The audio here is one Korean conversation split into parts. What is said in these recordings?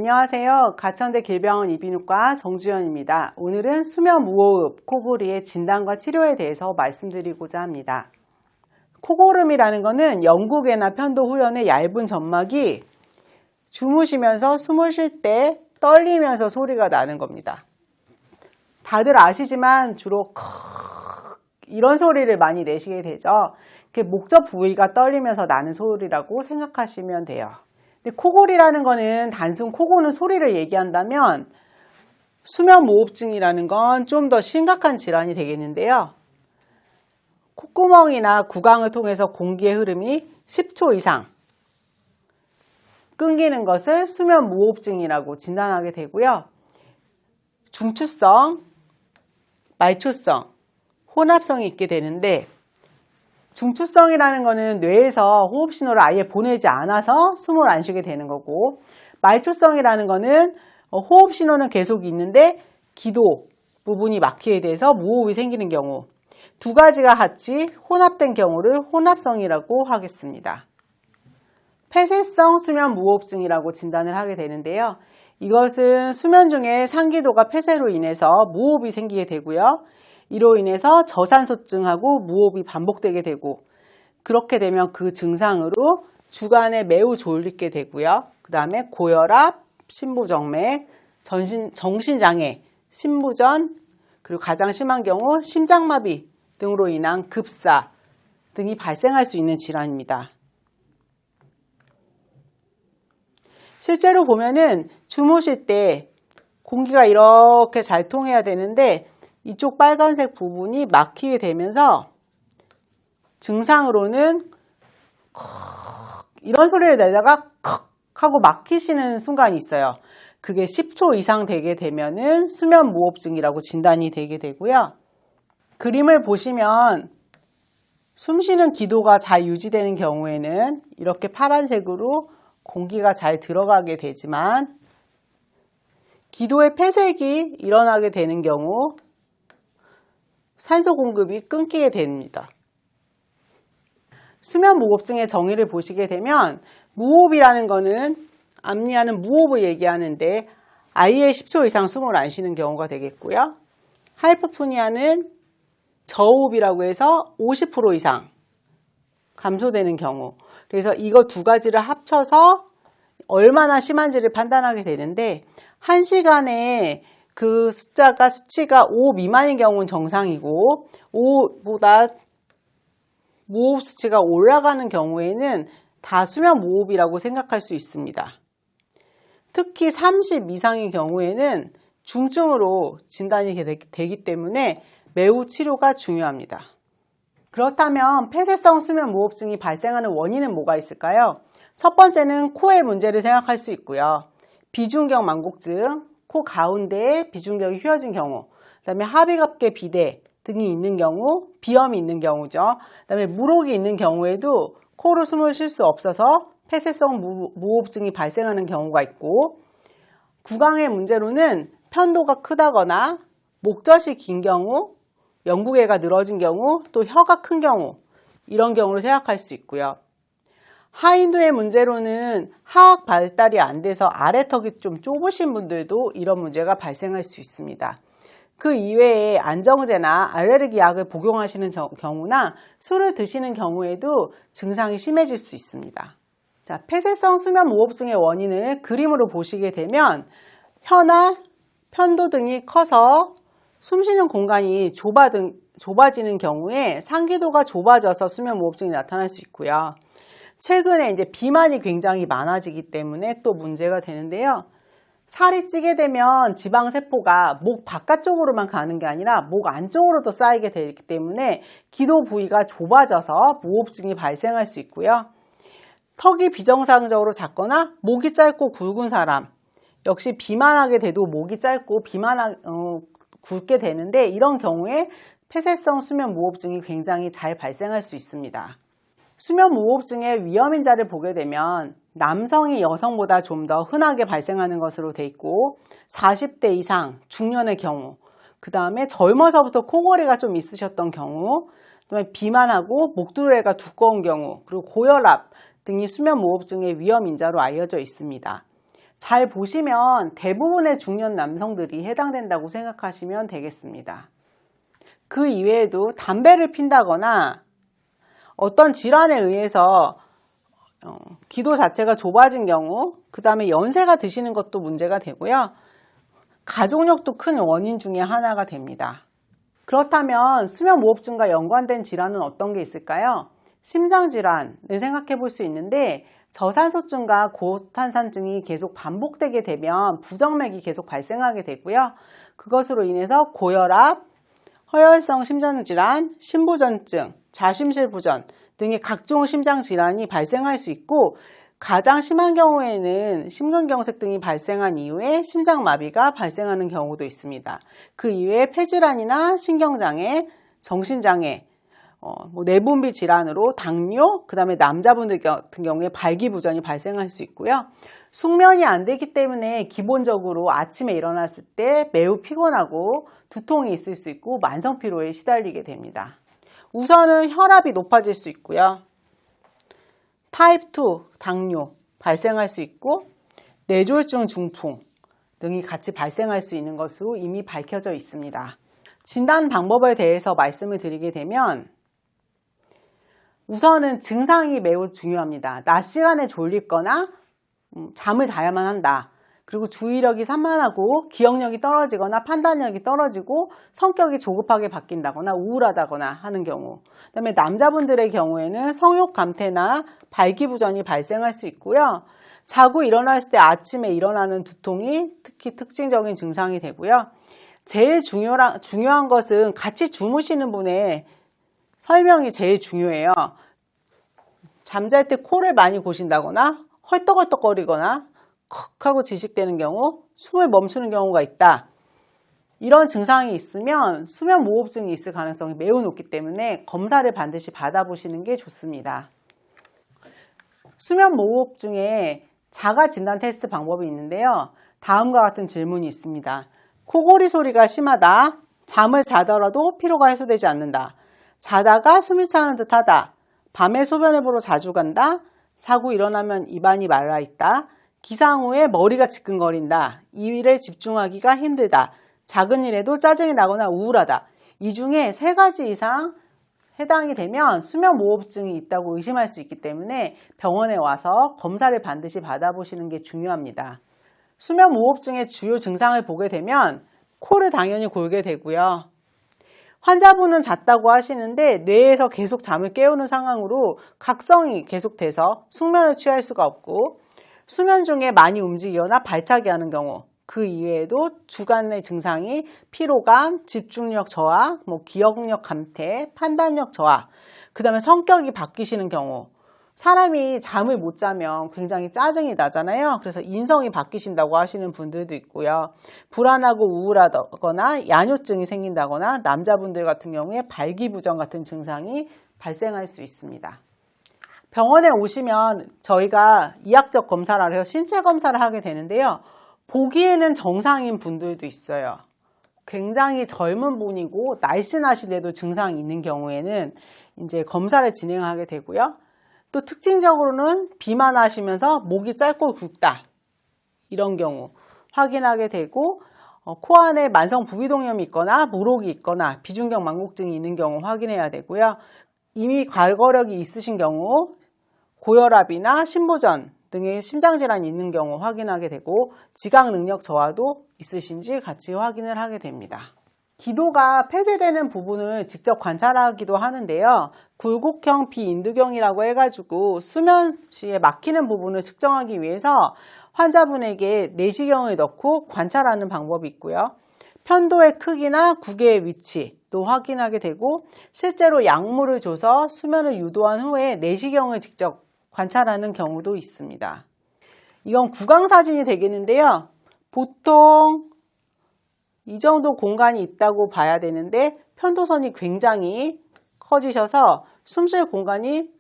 안녕하세요. 가천대 길병원 이비인후과 정주연입니다. 오늘은 수면무호흡, 코골이의 진단과 치료에 대해서 말씀드리고자 합니다. 코고름이라는 것은 영구개나 편도 후연의 얇은 점막이 주무시면서 숨을 쉴 때 떨리면서 소리가 나는 겁니다. 다들 아시지만 주로 이런 소리를 많이 내시게 되죠. 목젖 부위가 떨리면서 나는 소리라고 생각하시면 돼요. 근데 코골이라는 거는 단순 코 고는 소리를 얘기한다면 수면무호흡증이라는 건 좀 더 심각한 질환이 되겠는데요. 콧구멍이나 구강을 통해서 공기의 흐름이 10초 이상 끊기는 것을 수면무호흡증이라고 진단하게 되고요. 중추성, 말초성, 혼합성이 있게 되는데 중추성이라는 것은 뇌에서 호흡 신호를 아예 보내지 않아서 숨을 안 쉬게 되는 거고, 말초성이라는 것은 호흡 신호는 계속 있는데 기도 부분이 막히게 돼서 무호흡이 생기는 경우, 두 가지가 같이 혼합된 경우를 혼합성이라고 하겠습니다. 폐쇄성 수면무호흡증이라고 진단을 하게 되는데요. 이것은 수면 중에 상기도가 폐쇄로 인해서 무호흡이 생기게 되고요. 이로 인해서 저산소증하고 무호흡이 반복되게 되고, 그렇게 되면 그 증상으로 주간에 매우 졸리게 되고요. 그 다음에 고혈압, 심부정맥, 정신장애, 심부전, 그리고 가장 심한 경우 심장마비 등으로 인한 급사 등이 발생할 수 있는 질환입니다. 실제로 보면은 주무실 때 공기가 이렇게 잘 통해야 되는데 이쪽 빨간색 부분이 막히게 되면서 증상으로는 이런 소리를 내다가 컥 하고 막히시는 순간이 있어요. 그게 10초 이상 되게 되면은 수면무호흡증이라고 진단이 되게 되고요. 그림을 보시면 숨쉬는 기도가 잘 유지되는 경우에는 이렇게 파란색으로 공기가 잘 들어가게 되지만, 기도의 폐쇄기 일어나게 되는 경우 산소 공급이 끊기게 됩니다. 수면무호흡증의 정의를 보시게 되면 무호흡이라는 것은 앞니하는 무호흡을 얘기하는데 아예 10초 이상 숨을 안 쉬는 경우가 되겠고요. 하이포프니아는 저호흡이라고 해서 50% 이상 감소되는 경우. 그래서 이거 두 가지를 합쳐서 얼마나 심한지를 판단하게 되는데, 1시간에 그 수치가 5 미만인 경우는 정상이고 5보다 무호흡 수치가 올라가는 경우에는 다 수면무호흡이라고 생각할 수 있습니다. 특히 30 이상인 경우에는 중증으로 진단이 되기 때문에 매우 치료가 중요합니다. 그렇다면 폐쇄성 수면무호흡증이 발생하는 원인은 뭐가 있을까요? 첫 번째는 코의 문제를 생각할 수 있고요. 비중격 만곡증, 코 가운데에 비중격이 휘어진 경우, 그 다음에 하비갑계 비대 등이 있는 경우, 비염이 있는 경우죠. 그 다음에 물혹이 있는 경우에도 코로 숨을 쉴 수 없어서 폐쇄성 무호흡증이 발생하는 경우가 있고, 구강의 문제로는 편도가 크다거나 목젖이 긴 경우, 영구개가 늘어진 경우, 또 혀가 큰 경우, 이런 경우를 생각할 수 있고요. 하인두의 문제로는 하악 발달이 안 돼서 아래턱이 좀 좁으신 분들도 이런 문제가 발생할 수 있습니다. 그 이외에 안정제나 알레르기 약을 복용하시는 경우나 술을 드시는 경우에도 증상이 심해질 수 있습니다. 자, 폐쇄성 수면무호흡증의 원인을 그림으로 보시게 되면 혀나 편도 등이 커서 숨쉬는 공간이 좁아지는 경우에 상기도가 좁아져서 수면무호흡증이 나타날 수 있고요. 최근에 이제 비만이 굉장히 많아지기 때문에 또 문제가 되는데요. 살이 찌게 되면 지방세포가 목 바깥쪽으로만 가는 게 아니라 목 안쪽으로도 쌓이게 되기 때문에 기도 부위가 좁아져서 무호흡증이 발생할 수 있고요. 턱이 비정상적으로 작거나 목이 짧고 굵은 사람, 역시 비만하게 돼도 목이 짧고 굵게 되는데, 이런 경우에 폐쇄성 수면무호흡증이 굉장히 잘 발생할 수 있습니다. 수면무호흡증의 위험인자를 보게 되면 남성이 여성보다 좀 더 흔하게 발생하는 것으로 돼 있고, 40대 이상 중년의 경우, 그 다음에 젊어서부터 코골이가 좀 있으셨던 경우, 그다음에 비만하고 목둘레가 두꺼운 경우, 그리고 고혈압 등이 수면무호흡증의 위험인자로 알려져 있습니다. 잘 보시면 대부분의 중년 남성들이 해당된다고 생각하시면 되겠습니다. 그 이외에도 담배를 핀다거나 어떤 질환에 의해서 기도 자체가 좁아진 경우, 그 다음에 연세가 드시는 것도 문제가 되고요. 가족력도 큰 원인 중에 하나가 됩니다. 그렇다면 수면무호흡증과 연관된 질환은 어떤 게 있을까요? 심장질환을 생각해 볼 수 있는데 저산소증과 고탄산증이 계속 반복되게 되면 부정맥이 계속 발생하게 되고요. 그것으로 인해서 고혈압, 허혈성 심장질환, 심부전증, 좌심실부전 등의 각종 심장질환이 발생할 수 있고 가장 심한 경우에는 심근경색 등이 발생한 이후에 심장마비가 발생하는 경우도 있습니다. 그 이외에 폐질환이나 신경장애, 정신장애, 내분비 질환으로 당뇨, 그 다음에 남자분들 같은 경우에 발기부전이 발생할 수 있고요. 숙면이 안 되기 때문에 기본적으로 아침에 일어났을 때 매우 피곤하고 두통이 있을 수 있고 만성피로에 시달리게 됩니다. 우선은 혈압이 높아질 수 있고요. 타입 2 당뇨 발생할 수 있고 뇌졸중 중풍 등이 같이 발생할 수 있는 것으로 이미 밝혀져 있습니다. 진단 방법에 대해서 말씀을 드리게 되면 우선은 증상이 매우 중요합니다. 낮 시간에 졸립거나 잠을 자야만 한다. 그리고 주의력이 산만하고 기억력이 떨어지거나 판단력이 떨어지고 성격이 조급하게 바뀐다거나 우울하다거나 하는 경우, 그다음에 남자분들의 경우에는 성욕 감퇴나 발기부전이 발생할 수 있고요. 자고 일어났을 때 아침에 일어나는 두통이 특히 특징적인 증상이 되고요. 제일 중요한 것은 같이 주무시는 분의 설명이 제일 중요해요. 잠잘 때 코를 많이 고신다거나 헐떡헐떡거리거나 컥 하고 지식되는 경우, 숨을 멈추는 경우가 있다. 이런 증상이 있으면 수면무호흡증이 있을 가능성이 매우 높기 때문에 검사를 반드시 받아보시는 게 좋습니다. 수면무호흡증에 자가진단 테스트 방법이 있는데요. 다음과 같은 질문이 있습니다. 코골이 소리가 심하다. 잠을 자더라도 피로가 해소되지 않는다. 자다가 숨이 차는 듯하다. 밤에 소변을 보러 자주 간다. 자고 일어나면 입안이 말라있다. 기상 후에 머리가 지끈거린다. 이 일에 집중하기가 힘들다. 작은 일에도 짜증이 나거나 우울하다. 이 중에 3가지 이상 해당이 되면 수면무호흡증이 있다고 의심할 수 있기 때문에 병원에 와서 검사를 반드시 받아보시는 게 중요합니다. 수면무호흡증의 주요 증상을 보게 되면 코를 당연히 골게 되고요. 환자분은 잤다고 하시는데 뇌에서 계속 잠을 깨우는 상황으로 각성이 계속돼서 숙면을 취할 수가 없고 수면 중에 많이 움직이거나 발차기 하는 경우, 그 이외에도 주간의 증상이 피로감, 집중력 저하, 기억력 감퇴, 판단력 저하, 그 다음에 성격이 바뀌시는 경우, 사람이 잠을 못 자면 굉장히 짜증이 나잖아요. 그래서 인성이 바뀌신다고 하시는 분들도 있고요. 불안하고 우울하거나 야뇨증이 생긴다거나 남자분들 같은 경우에 발기부전 같은 증상이 발생할 수 있습니다. 병원에 오시면 저희가 이학적 검사를 해서 신체 검사를 하게 되는데요. 보기에는 정상인 분들도 있어요. 굉장히 젊은 분이고 날씬하신데도 증상이 있는 경우에는 이제 검사를 진행하게 되고요. 또 특징적으로는 비만하시면서 목이 짧고 굵다. 이런 경우 확인하게 되고 코 안에 만성 부비동염이 있거나 물혹이 있거나 비중격 망곡증이 있는 경우 확인해야 되고요. 이미 과거력이 있으신 경우 고혈압이나 심부전 등의 심장질환이 있는 경우 확인하게 되고 지각 능력 저하도 있으신지 같이 확인을 하게 됩니다. 기도가 폐쇄되는 부분을 직접 관찰하기도 하는데요. 굴곡형 비인두경이라고 해가지고 수면 시에 막히는 부분을 측정하기 위해서 환자분에게 내시경을 넣고 관찰하는 방법이 있고요. 편도의 크기나 구개의 위치도 확인하게 되고 실제로 약물을 줘서 수면을 유도한 후에 내시경을 직접 관찰하는 경우도 있습니다. 이건 구강사진이 되겠는데요. 보통 이 정도 공간이 있다고 봐야 되는데 편도선이 굉장히 커지셔서 숨쉴 공간이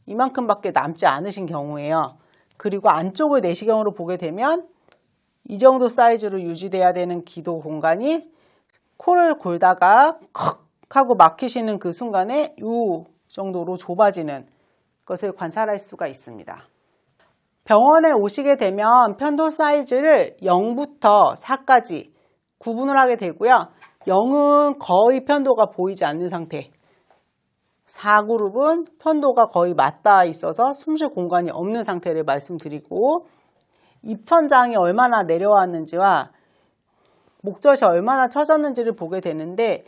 이만큼밖에 남지 않으신 경우예요. 그리고 안쪽을 내시경으로 보게 되면 이 정도 사이즈로 유지돼야 되는 기도 공간이 코를 골다가 컥 하고 막히시는 그 순간에 이 정도로 좁아지는 것을 관찰할 수가 있습니다. 병원에 오시게 되면 편도 사이즈를 0부터 4까지 구분을 하게 되고요. 0은 거의 편도가 보이지 않는 상태, 4그룹은 편도가 거의 맞닿아 있어서 숨쉴 공간이 없는 상태를 말씀드리고, 입천장이 얼마나 내려왔는지와 목젖이 얼마나 처졌는지를 보게 되는데,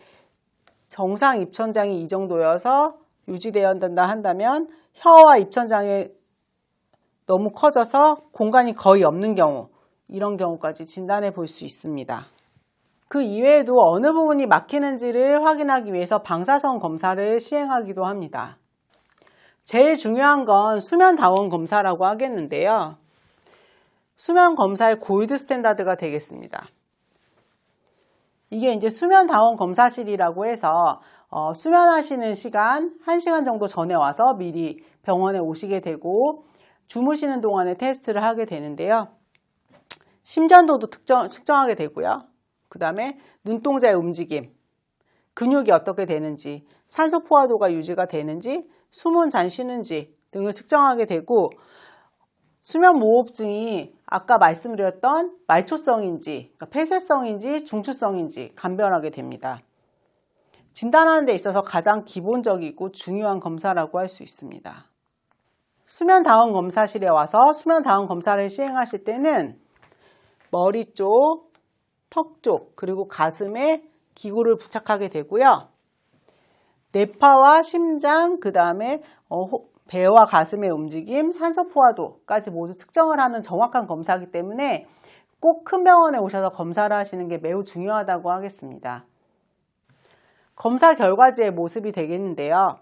정상 입천장이 이 정도여서 유지되어야 한다면 혀와 입천장이 너무 커져서 공간이 거의 없는 경우, 이런 경우까지 진단해 볼 수 있습니다. 그 이외에도 어느 부분이 막히는지를 확인하기 위해서 방사선 검사를 시행하기도 합니다. 제일 중요한 건 수면 다원 검사라고 하겠는데요. 수면 검사의 골드 스탠다드가 되겠습니다. 이게 이제 수면 다원 검사실이라고 해서 수면하시는 시간 1시간 정도 전에 와서 미리 병원에 오시게 되고 주무시는 동안에 테스트를 하게 되는데요. 심전도도 측정하게 되고요. 그 다음에 눈동자의 움직임, 근육이 어떻게 되는지, 산소 포화도가 유지가 되는지, 숨은 잘 쉬는지 등을 측정하게 되고, 수면 무호흡증이 아까 말씀드렸던 말초성인지, 그러니까 폐쇄성인지 중추성인지 감별하게 됩니다. 진단하는 데 있어서 가장 기본적이고 중요한 검사라고 할 수 있습니다. 수면 다원 검사실에 와서 수면 다원 검사를 시행하실 때는 머리 쪽, 턱 쪽, 그리고 가슴에 기구를 부착하게 되고요. 뇌파와 심장, 그 다음에 배와 가슴의 움직임, 산소 포화도까지 모두 측정을 하는 정확한 검사이기 때문에 꼭 큰 병원에 오셔서 검사를 하시는 게 매우 중요하다고 하겠습니다. 검사 결과지의 모습이 되겠는데요.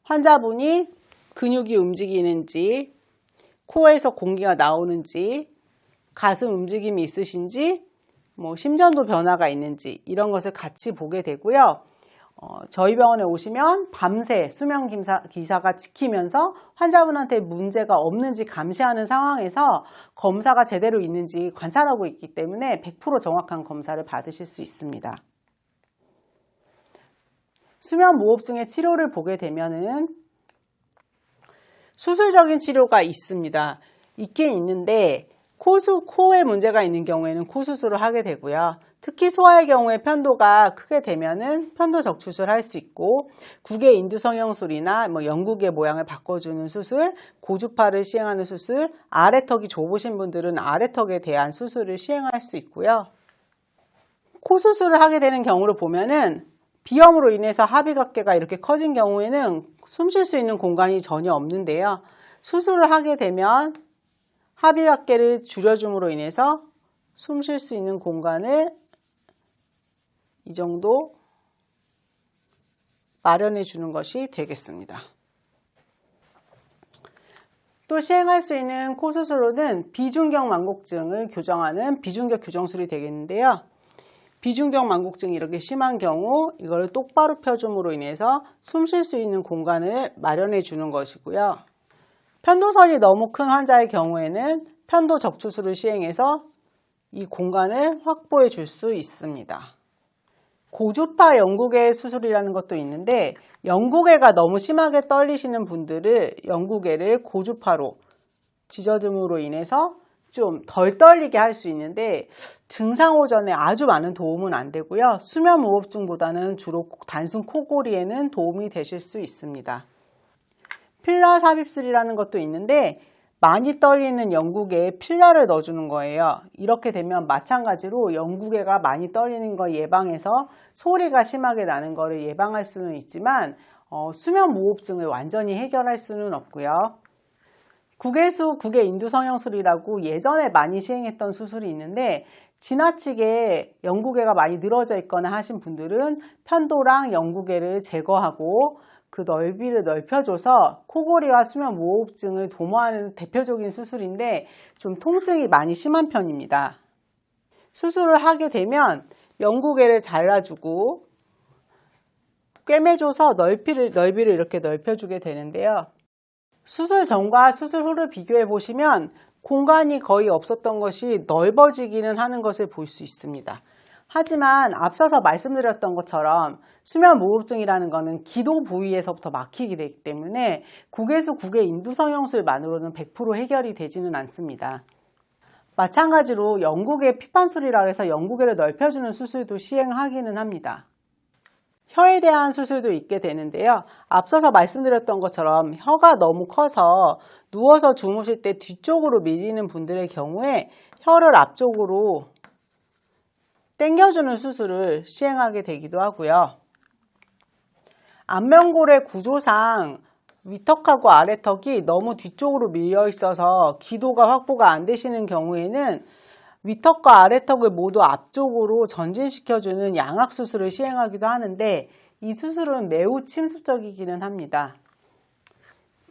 환자분이 근육이 움직이는지, 코에서 공기가 나오는지, 가슴 움직임이 있으신지, 심전도 변화가 있는지 이런 것을 같이 보게 되고요. 저희 병원에 오시면 밤새 수면 기사가 지키면서 환자분한테 문제가 없는지 감시하는 상황에서 검사가 제대로 있는지 관찰하고 있기 때문에 100% 정확한 검사를 받으실 수 있습니다. 수면 무호흡증의 치료를 보게 되면은 수술적인 치료가 있습니다. 있긴 있는데 코에 문제가 있는 경우에는 코 수술을 하게 되고요. 특히 소아의 경우에 편도가 크게 되면은 편도 적출술을 할 수 있고, 국외 인두 성형술이나 영국의 모양을 바꿔주는 수술, 고주파를 시행하는 수술, 아래턱이 좁으신 분들은 아래턱에 대한 수술을 시행할 수 있고요. 코 수술을 하게 되는 경우를 보면은 비염으로 인해서 합의각계가 이렇게 커진 경우에는 숨 쉴 수 있는 공간이 전혀 없는데요. 수술을 하게 되면 합의각계를 줄여줌으로 인해서 숨 쉴 수 있는 공간을 이 정도 마련해 주는 것이 되겠습니다. 또 시행할 수 있는 코 수술로는 비중격 만곡증을 교정하는 비중격 교정술이 되겠는데요. 비중격 만곡증이 이렇게 심한 경우 이걸 똑바로 펴줌으로 인해서 숨 쉴 수 있는 공간을 마련해 주는 것이고요. 편도선이 너무 큰 환자의 경우에는 편도 적추술을 시행해서 이 공간을 확보해 줄 수 있습니다. 고주파 영구개 수술이라는 것도 있는데, 영구개가 너무 심하게 떨리시는 분들은 영구개를 고주파로 찢어줌으로 인해서 좀 덜 떨리게 할 수 있는데, 증상 호전에 아주 많은 도움은 안 되고요. 수면 무호흡증보다는 주로 단순 코골이에는 도움이 되실 수 있습니다. 필러 삽입술이라는 것도 있는데, 많이 떨리는 영구개에 필러를 넣어주는 거예요. 이렇게 되면 마찬가지로 영구개가 많이 떨리는 걸 예방해서 소리가 심하게 나는 것을 예방할 수는 있지만 수면 무호흡증을 완전히 해결할 수는 없고요. 국외 인두 성형술이라고 예전에 많이 시행했던 수술이 있는데, 지나치게 영구개가 많이 늘어져 있거나 하신 분들은 편도랑 영구개를 제거하고 그 넓이를 넓혀줘서 코골이와 수면 무호흡증을 도모하는 대표적인 수술인데, 좀 통증이 많이 심한 편입니다. 수술을 하게 되면 영구개를 잘라주고 꿰매줘서 넓이를 이렇게 넓혀주게 되는데요. 수술 전과 수술 후를 비교해 보시면 공간이 거의 없었던 것이 넓어지기는 하는 것을 볼 수 있습니다. 하지만 앞서서 말씀드렸던 것처럼 수면무호흡증이라는 것은 기도 부위에서부터 막히게 되기 때문에 국외수 국외 인두 성형술만으로는 100% 해결이 되지는 않습니다. 마찬가지로 영국의 피판술이라 해서 영국외를 넓혀주는 수술도 시행하기는 합니다. 혀에 대한 수술도 있게 되는데요. 앞서서 말씀드렸던 것처럼 혀가 너무 커서 누워서 주무실 때 뒤쪽으로 밀리는 분들의 경우에 혀를 앞쪽으로 당겨주는 수술을 시행하게 되기도 하고요. 안면골의 구조상 위턱하고 아래턱이 너무 뒤쪽으로 밀려 있어서 기도가 확보가 안 되시는 경우에는 위턱과 아래턱을 모두 앞쪽으로 전진시켜주는 양악수술을 시행하기도 하는데 이 수술은 매우 침습적이기는 합니다.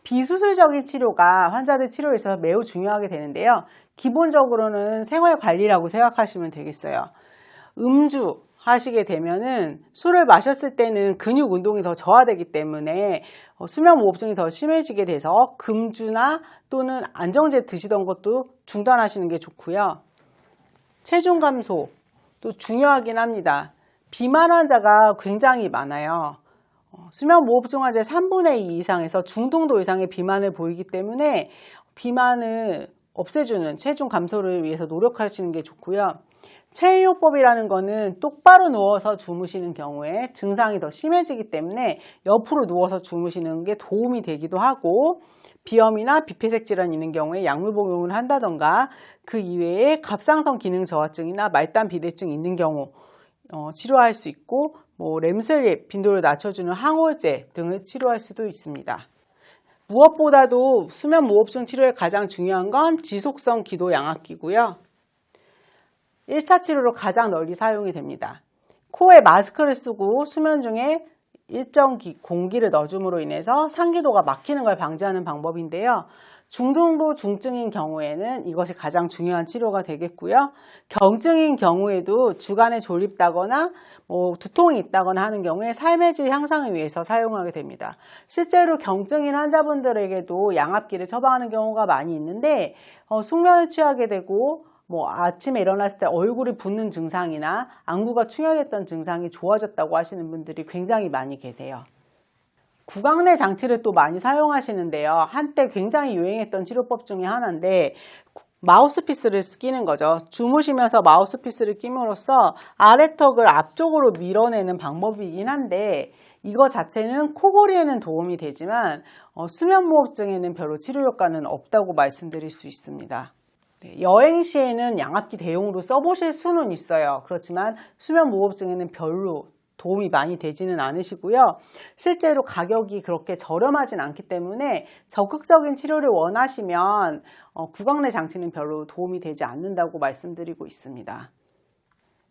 비수술적인 치료가 환자들 치료에 있어서 매우 중요하게 되는데요. 기본적으로는 생활관리라고 생각하시면 되겠어요. 음주 하시게 되면은 술을 마셨을 때는 근육 운동이 더 저하되기 때문에 수면무호흡증이 더 심해지게 돼서 금주나 또는 안정제 드시던 것도 중단하시는 게 좋고요. 체중 감소 또 중요하긴 합니다. 비만 환자가 굉장히 많아요. 수면무호흡증 환자의 3분의 2 이상에서 중등도 이상의 비만을 보이기 때문에 비만을 없애주는 체중 감소를 위해서 노력하시는 게 좋고요. 체이호흡법이라는 거는 똑바로 누워서 주무시는 경우에 증상이 더 심해지기 때문에 옆으로 누워서 주무시는 게 도움이 되기도 하고 비염이나 비폐색 질환이 있는 경우에 약물 복용을 한다던가 그 이외에 갑상선 기능 저하증이나 말단 비대증이 있는 경우 치료할 수 있고 렘슬립 빈도를 낮춰주는 항우울제 등을 치료할 수도 있습니다. 무엇보다도 수면무호흡증 치료에 가장 중요한 건 지속성 기도 양압기고요. 1차 치료로 가장 널리 사용이 됩니다. 코에 마스크를 쓰고 수면 중에 일정 공기를 넣어줌으로 인해서 상기도가 막히는 걸 방지하는 방법인데요. 중등도 중증인 경우에는 이것이 가장 중요한 치료가 되겠고요. 경증인 경우에도 주간에 졸립다거나 두통이 있다거나 하는 경우에 삶의 질 향상을 위해서 사용하게 됩니다. 실제로 경증인 환자분들에게도 양압기를 처방하는 경우가 많이 있는데 숙면을 취하게 되고 아침에 일어났을 때 얼굴이 붓는 증상이나 안구가 충혈했던 증상이 좋아졌다고 하시는 분들이 굉장히 많이 계세요. 구강내 장치를 또 많이 사용하시는데요. 한때 굉장히 유행했던 치료법 중에 하나인데 마우스피스를 끼는 거죠. 주무시면서 마우스피스를 끼므로써 아래턱을 앞쪽으로 밀어내는 방법이긴 한데 이거 자체는 코골이에는 도움이 되지만 수면무호흡증에는 별로 치료 효과는 없다고 말씀드릴 수 있습니다. 여행 시에는 양압기 대용으로 써보실 수는 있어요. 그렇지만 수면무호흡증에는 별로 도움이 많이 되지는 않으시고요. 실제로 가격이 그렇게 저렴하진 않기 때문에 적극적인 치료를 원하시면 구강내 장치는 별로 도움이 되지 않는다고 말씀드리고 있습니다.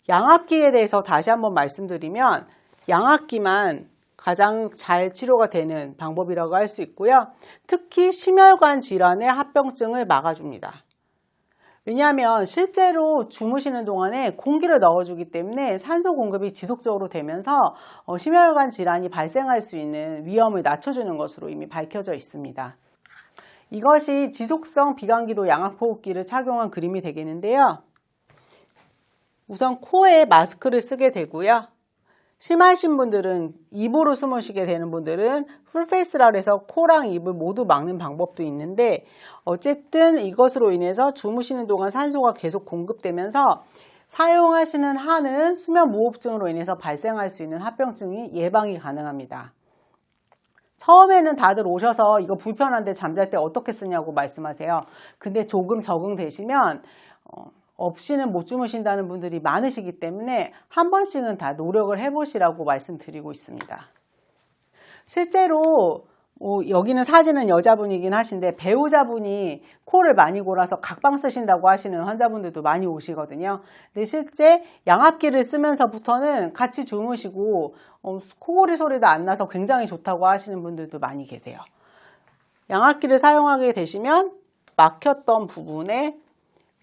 양압기에 대해서 다시 한번 말씀드리면 양압기만 가장 잘 치료가 되는 방법이라고 할 수 있고요. 특히 심혈관 질환의 합병증을 막아줍니다. 왜냐하면 실제로 주무시는 동안에 공기를 넣어주기 때문에 산소 공급이 지속적으로 되면서 심혈관 질환이 발생할 수 있는 위험을 낮춰주는 것으로 이미 밝혀져 있습니다. 이것이 지속성 비강기도 양압호흡기를 착용한 그림이 되겠는데요. 우선 코에 마스크를 쓰게 되고요. 심하신 분들은 입으로 숨을 쉬게 되는 분들은 풀페이스라 해서 코랑 입을 모두 막는 방법도 있는데 어쨌든 이것으로 인해서 주무시는 동안 산소가 계속 공급되면서 사용하시는 한은 수면무호흡증으로 인해서 발생할 수 있는 합병증이 예방이 가능합니다. 처음에는 다들 오셔서 이거 불편한데 잠잘 때 어떻게 쓰냐고 말씀하세요. 근데 조금 적응되시면 없이는 못 주무신다는 분들이 많으시기 때문에 한 번씩은 다 노력을 해보시라고 말씀드리고 있습니다. 실제로 여기는 사진은 여자분이긴 하신데 배우자분이 코를 많이 골아서 각방 쓰신다고 하시는 환자분들도 많이 오시거든요. 근데 실제 양압기를 쓰면서부터는 같이 주무시고 코골이 소리도 안 나서 굉장히 좋다고 하시는 분들도 많이 계세요. 양압기를 사용하게 되시면 막혔던 부분에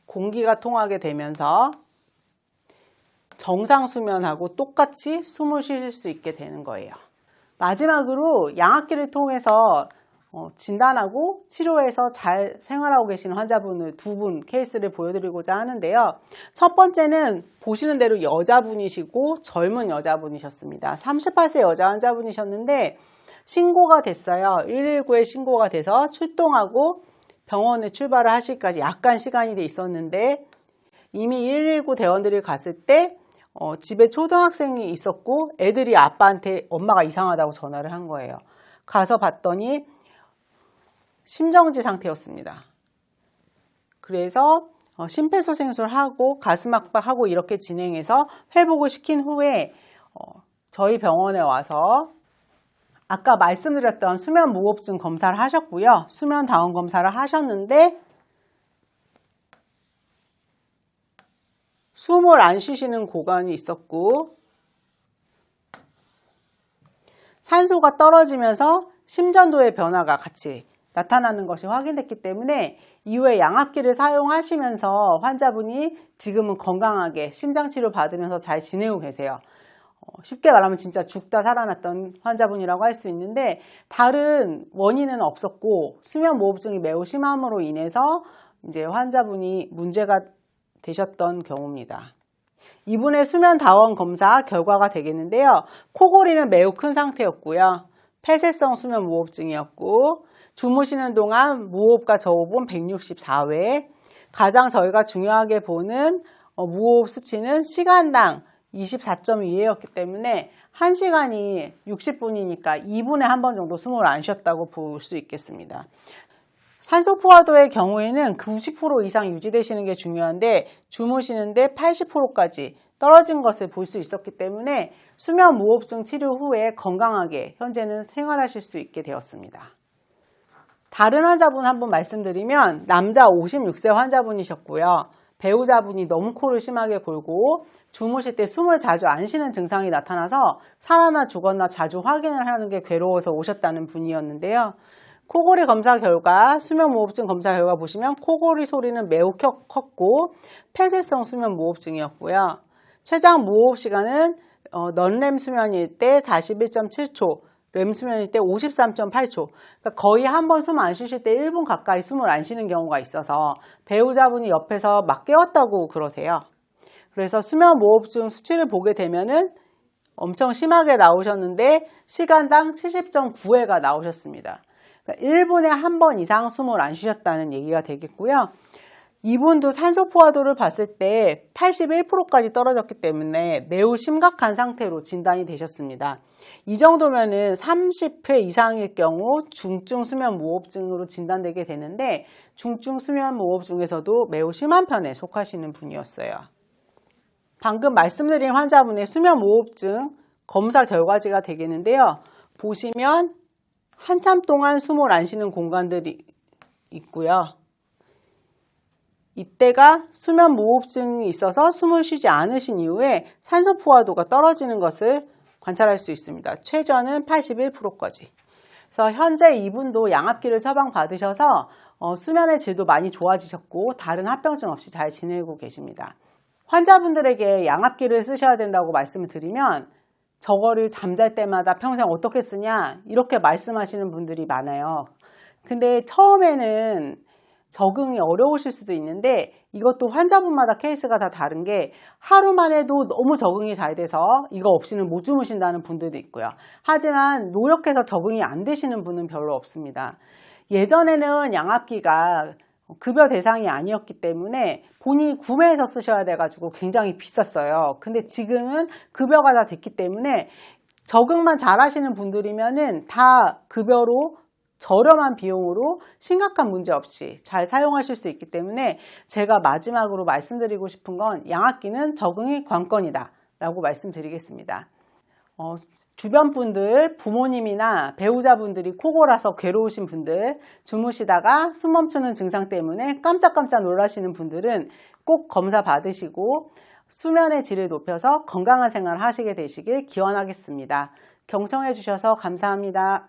공기가 통하게 되면서 정상 수면하고 똑같이 숨을 쉴 수 있게 되는 거예요. 마지막으로 양압기를 통해서 진단하고 치료해서 잘 생활하고 계시는 환자분을 두 분 케이스를 보여드리고자 하는데요. 첫 번째는 보시는 대로 여자분이시고 젊은 여자분이셨습니다. 38세 여자 환자분이셨는데 신고가 됐어요. 119에 신고가 돼서 출동하고 병원에 출발을 하실까지 약간 시간이 돼 있었는데 이미 119 대원들이 갔을 때 집에 초등학생이 있었고 애들이 아빠한테 엄마가 이상하다고 전화를 한 거예요. 가서 봤더니 심정지 상태였습니다. 그래서 심폐소생술하고 가슴압박하고 이렇게 진행해서 회복을 시킨 후에 저희 병원에 와서 아까 말씀드렸던 수면무호흡증 검사를 하셨고요. 수면다운 검사를 하셨는데 숨을 안 쉬시는 고관이 있었고 산소가 떨어지면서 심전도의 변화가 같이 나타나는 것이 확인됐기 때문에 이후에 양압기를 사용하시면서 환자분이 지금은 건강하게 심장치료 받으면서 잘 지내고 계세요. 쉽게 말하면 진짜 죽다 살아났던 환자분이라고 할 수 있는데 다른 원인은 없었고 수면무호흡증이 매우 심함으로 인해서 이제 환자분이 문제가 되셨던 경우입니다. 이분의 수면다원 검사 결과가 되겠는데요. 코골이는 매우 큰 상태였고요. 폐쇄성 수면무호흡증이었고 주무시는 동안 무호흡과 저호흡은 164회, 가장 저희가 중요하게 보는 무호흡 수치는 시간당 24.2회였기 때문에 1시간이 60분이니까 2분에 한 번 정도 숨을 안 쉬었다고 볼 수 있겠습니다. 산소 포화도의 경우에는 90% 이상 유지되시는 게 중요한데 주무시는데 80%까지 떨어진 것을 볼 수 있었기 때문에 수면무호흡증 치료 후에 건강하게 현재는 생활하실 수 있게 되었습니다. 다른 환자분 한 분 말씀드리면 남자 56세 환자분이셨고요. 배우자분이 너무 코를 심하게 골고 주무실 때 숨을 자주 안 쉬는 증상이 나타나서 살아나 죽었나 자주 확인을 하는 게 괴로워서 오셨다는 분이었는데요. 코골이 검사 결과, 수면무호흡증 검사 결과 보시면 코골이 소리는 매우 컸고 폐쇄성 수면무호흡증이었고요. 최장 무호흡 시간은 넌렘 수면일 때 41.7초, 렘 수면일 때 53.8초. 그러니까 거의 한 번 숨 안 쉬실 때 1분 가까이 숨을 안 쉬는 경우가 있어서 배우자분이 옆에서 막 깨웠다고 그러세요. 그래서 수면무호흡증 수치를 보게 되면은 엄청 심하게 나오셨는데 시간당 70.9회가 나오셨습니다. 그러니까 1분에 한 번 이상 숨을 안 쉬셨다는 얘기가 되겠고요. 이분도 산소 포화도를 봤을 때 81%까지 떨어졌기 때문에 매우 심각한 상태로 진단이 되셨습니다. 이 정도면은 30회 이상일 경우 중증 수면 무호흡증으로 진단되게 되는데 중증 수면 무호흡 중에서도 매우 심한 편에 속하시는 분이었어요. 방금 말씀드린 환자분의 수면 무호흡증 검사 결과지가 되겠는데요. 보시면 한참 동안 숨을 안 쉬는 공간들이 있고요. 이때가 수면 무호흡증이 있어서 숨을 쉬지 않으신 이후에 산소 포화도가 떨어지는 것을 관찰할 수 있습니다. 최저는 81%까지. 그래서 현재 이분도 양압기를 처방받으셔서 수면의 질도 많이 좋아지셨고 다른 합병증 없이 잘 지내고 계십니다. 환자분들에게 양압기를 쓰셔야 된다고 말씀을 드리면 저거를 잠잘 때마다 평생 어떻게 쓰냐 이렇게 말씀하시는 분들이 많아요. 근데 처음에는 적응이 어려우실 수도 있는데 이것도 환자분마다 케이스가 다 다른 게 하루만 해도 너무 적응이 잘 돼서 이거 없이는 못 주무신다는 분들도 있고요. 하지만 노력해서 적응이 안 되시는 분은 별로 없습니다. 예전에는 양압기가 급여 대상이 아니었기 때문에 본인이 구매해서 쓰셔야 돼가지고 굉장히 비쌌어요. 근데 지금은 급여가 다 됐기 때문에 적응만 잘 하시는 분들이면은 다 급여로 저렴한 비용으로 심각한 문제 없이 잘 사용하실 수 있기 때문에 제가 마지막으로 말씀드리고 싶은 건 양압기는 적응이 관건이다 라고 말씀드리겠습니다. 주변 분들, 부모님이나 배우자분들이 코골아서 괴로우신 분들, 주무시다가 숨 멈추는 증상 때문에 깜짝깜짝 놀라시는 분들은 꼭 검사 받으시고 수면의 질을 높여서 건강한 생활을 하시게 되시길 기원하겠습니다. 경청해 주셔서 감사합니다.